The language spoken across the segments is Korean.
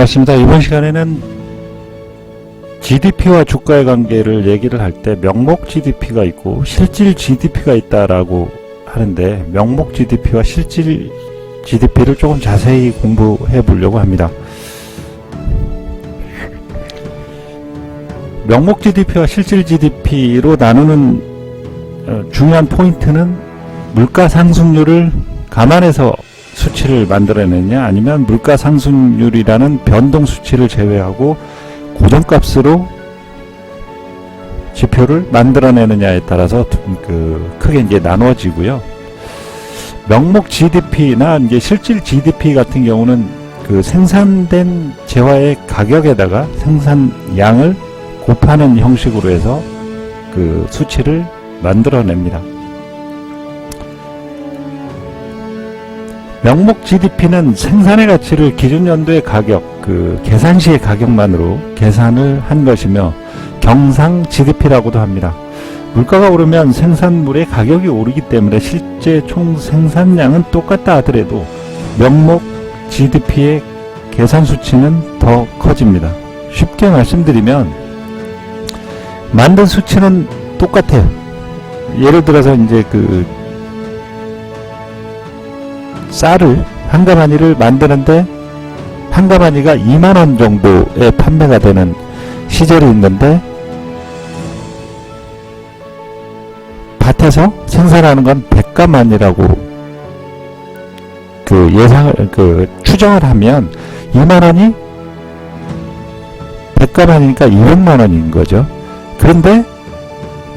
반갑습니다. 이번 시간에는 GDP와 주가의 관계를 얘기를 할 때 명목 GDP가 있고 실질 GDP가 있다라고 하는데, 명목 GDP와 실질 GDP를 조금 자세히 공부해 보려고 합니다. 명목 GDP와 실질 GDP로 나누는 중요한 포인트는 물가 상승률을 감안해서 수치를 만들어내느냐, 아니면 물가 상승률이라는 변동 수치를 제외하고 고정값으로 지표를 만들어내느냐에 따라서 크게 이제 나누어지고요. 명목 GDP나 이제 실질 GDP 같은 경우는 그 생산된 재화의 가격에다가 생산량을 곱하는 형식으로 해서 그 수치를 만들어냅니다. 명목 GDP는 생산의 가치를 기준 연도의 가격, 계산 시의 가격만으로 계산을 한 것이며 경상 GDP라고도 합니다. 물가가 오르면 생산물의 가격이 오르기 때문에 실제 총 생산량은 똑같다 하더라도 명목 GDP의 계산 수치는 더 커집니다. 쉽게 말씀드리면 만든 수치는 똑같아요. 예를 들어서 이제 쌀을 한 가마니를 만드는데 한 가마니가 2만원 정도에 판매가 되는 시절이 있는데, 밭에서 생산하는 건 100가마니라고 추정을 하면 2만원이 100가마니니까 200만원인 거죠. 그런데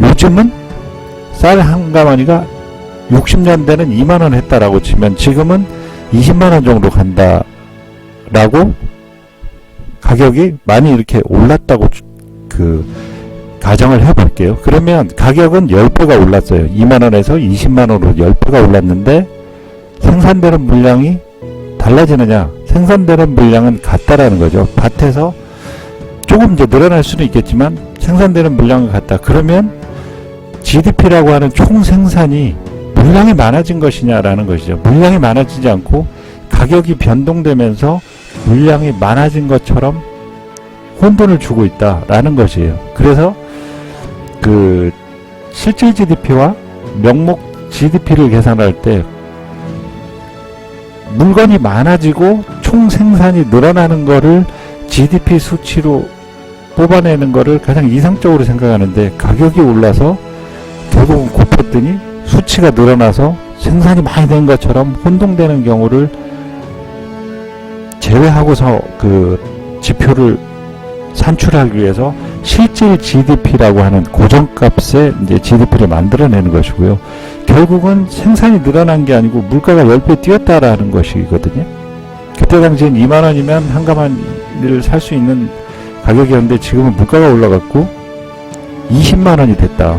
요즘은 쌀 한 가마니가 60년대는 2만원 했다라고 치면 지금은 20만원 정도 간다라고, 가격이 많이 이렇게 올랐다고 가정을 해볼게요. 그러면 가격은 10배가 올랐어요. 2만원에서 20만원으로 10배가 올랐는데 생산되는 물량이 달라지느냐? 생산되는 물량은 같다라는 거죠. 밭에서 조금 이제 늘어날 수는 있겠지만 생산되는 물량은 같다. 그러면 GDP라고 하는 총 생산이 물량이 많아진 것이냐라는 것이죠. 물량이 많아지지 않고 가격이 변동되면서 물량이 많아진 것처럼 혼돈을 주고 있다라는 것이에요. 그래서 실질 GDP와 명목 GDP를 계산할 때 물건이 많아지고 총 생산이 늘어나는 거를 GDP 수치로 뽑아내는 거를 가장 이상적으로 생각하는데, 가격이 올라서 결국은 곱했더니 수치가 늘어나서 생산이 많이 된 것처럼 혼동되는 경우를 제외하고서 지표를 산출하기 위해서 실질 GDP라고 하는 고정값의 이제 GDP를 만들어내는 것이고요. 결국은 생산이 늘어난 게 아니고 물가가 10배 뛰었다라는 것이거든요. 그때 당시엔 2만원이면 한 가마니를 살 수 있는 가격이었는데 지금은 물가가 올라갔고 20만원이 됐다.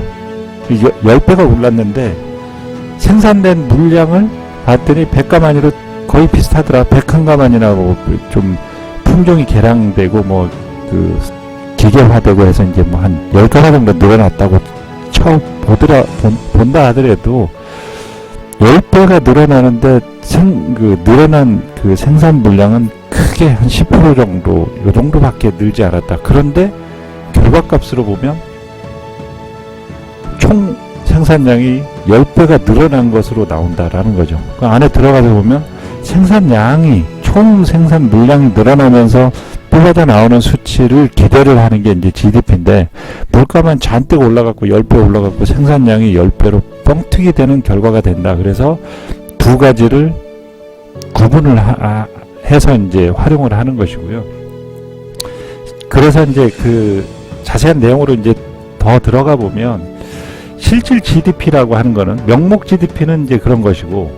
10배가 올랐는데 생산된 물량을 봤더니 100가마니로 거의 비슷하더라. 101가마니라고 좀 품종이 개량되고 기계화되고 해서 이제 한 10가마 정도 늘어났다고 본다 하더라도 10배가 늘어나는데 늘어난 생산 물량은 크게 한 10% 정도, 요 정도밖에 늘지 않았다. 그런데 결과값으로 보면 총 생산량이 10배가 늘어난 것으로 나온다라는 거죠. 그 안에 들어가서 보면 생산량이, 총 생산 물량이 늘어나면서 뽑아다 나오는 수치를 기대를 하는 게 이제 GDP인데, 물가만 잔뜩 올라갔고 10배 올라갔고 생산량이 10배로 뻥튀기 되는 결과가 된다. 그래서 두 가지를 구분을 해서 이제 활용을 하는 것이고요. 그래서 이제 자세한 내용으로 이제 더 들어가 보면, 실질 GDP라고 하는 거는, 명목 GDP는 이제 그런 것이고,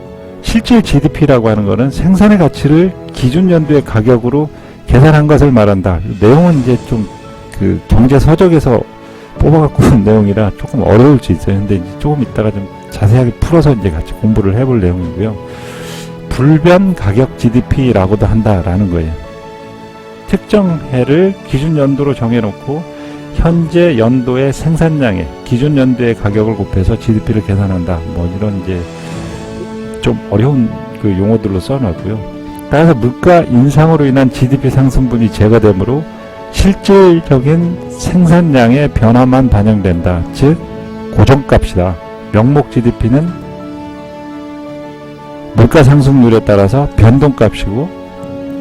실질 GDP라고 하는 거는 생산의 가치를 기준 연도의 가격으로 계산한 것을 말한다. 내용은 이제 좀 경제 서적에서 뽑아갖고 온 내용이라 조금 어려울 수 있어요. 근데 이제 조금 이따가 좀 자세하게 풀어서 이제 같이 공부를 해볼 내용이고요. 불변 가격 GDP라고도 한다라는 거예요. 특정 해를 기준 연도로 정해놓고 현재 연도의 생산량에 기준 연도의 가격을 곱해서 GDP를 계산한다. 이런 이제 좀 어려운 용어들로 써놨고요. 따라서 물가 인상으로 인한 GDP 상승분이 제거되므로 실질적인 생산량의 변화만 반영된다. 즉 고정값이다. 명목 GDP는 물가 상승률에 따라서 변동값이고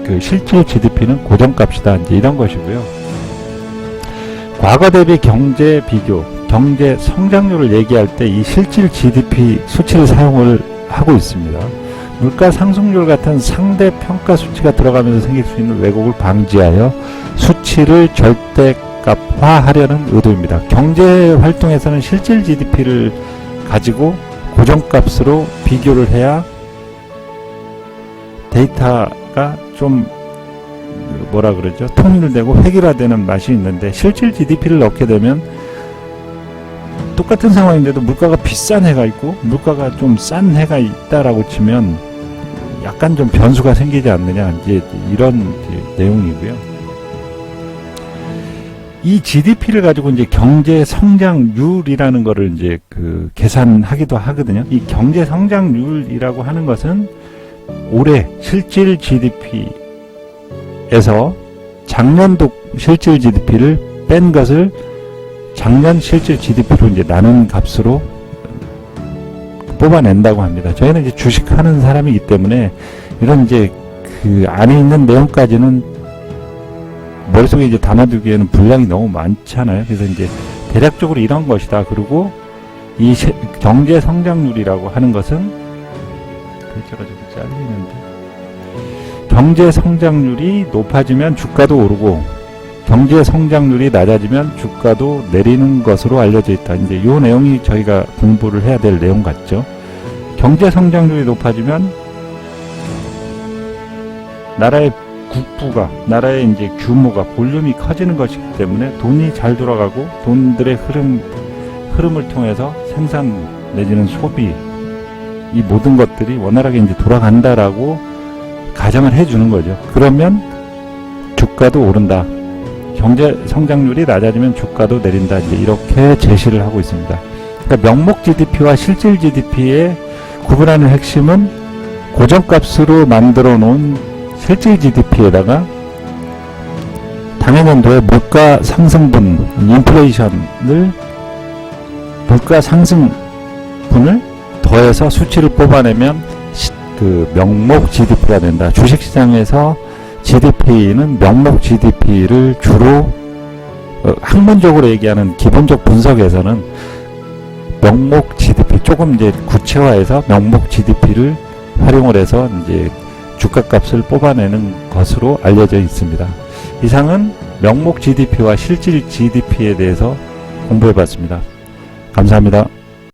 그 실질 GDP는 고정값이다. 이제 이런 것이고요. 과거 대비 경제 비교, 경제 성장률을 얘기할 때 이 실질 GDP 수치를 사용을 하고 있습니다. 물가 상승률 같은 상대 평가 수치가 들어가면서 생길 수 있는 왜곡을 방지하여 수치를 절대값화하려는 의도입니다. 경제 활동에서는 실질 GDP를 가지고 고정값으로 비교를 해야 데이터가 좀 뭐라 그러죠? 통일되고 획일화되는 맛이 있는데 실질 GDP를 넣게 되면 똑같은 상황인데도 물가가 비싼 해가 있고 물가가 좀 싼 해가 있다라고 치면 약간 좀 변수가 생기지 않느냐, 이제 이런 내용이고요. 이 GDP를 가지고 이제 경제 성장률이라는 거를 이제 그 계산하기도 하거든요. 이 경제 성장률이라고 하는 것은 올해 실질 GDP에서 작년도 실질 GDP를 뺀 것을 작년 실질 GDP로 이제 나눈 값으로 뽑아낸다고 합니다. 저희는 이제 주식하는 사람이기 때문에 이런 이제 그 안에 있는 내용까지는 머릿속에 이제 담아두기에는 분량이 너무 많잖아요. 그래서 이제 대략적으로 이런 것이다. 그리고 이 경제 성장률이라고 하는 것은 글자가 좀 잘리는데 경제 성장률이 높아지면 주가도 오르고 경제 성장률이 낮아지면 주가도 내리는 것으로 알려져 있다. 이제 이 내용이 저희가 공부를 해야 될 내용 같죠. 경제 성장률이 높아지면 나라의 국부가, 나라의 이제 규모가, 볼륨이 커지는 것이기 때문에 돈이 잘 돌아가고 돈들의 흐름을 통해서 생산 내지는 소비, 이 모든 것들이 원활하게 이제 돌아간다라고 가정을 해주는 거죠. 그러면 주가도 오른다. 경제 성장률이 낮아지면 주가도 내린다. 이제 이렇게 제시를 하고 있습니다. 그러니까 명목 GDP와 실질 GDP의 구분하는 핵심은 고정값으로 만들어 놓은 실질 GDP에다가 당해년도에 물가 상승분, 인플레이션을 물가 상승분을 더해서 수치를 뽑아내면 그 명목 GDP가 된다. 주식시장에서 GDP는 명목 GDP를 주로 학문적으로 얘기하는 기본적 분석에서는 명목 GDP 조금 이제 구체화해서 명목 GDP를 활용을 해서 이제 주가값을 뽑아내는 것으로 알려져 있습니다. 이상은 명목 GDP와 실질 GDP에 대해서 공부해봤습니다. 감사합니다.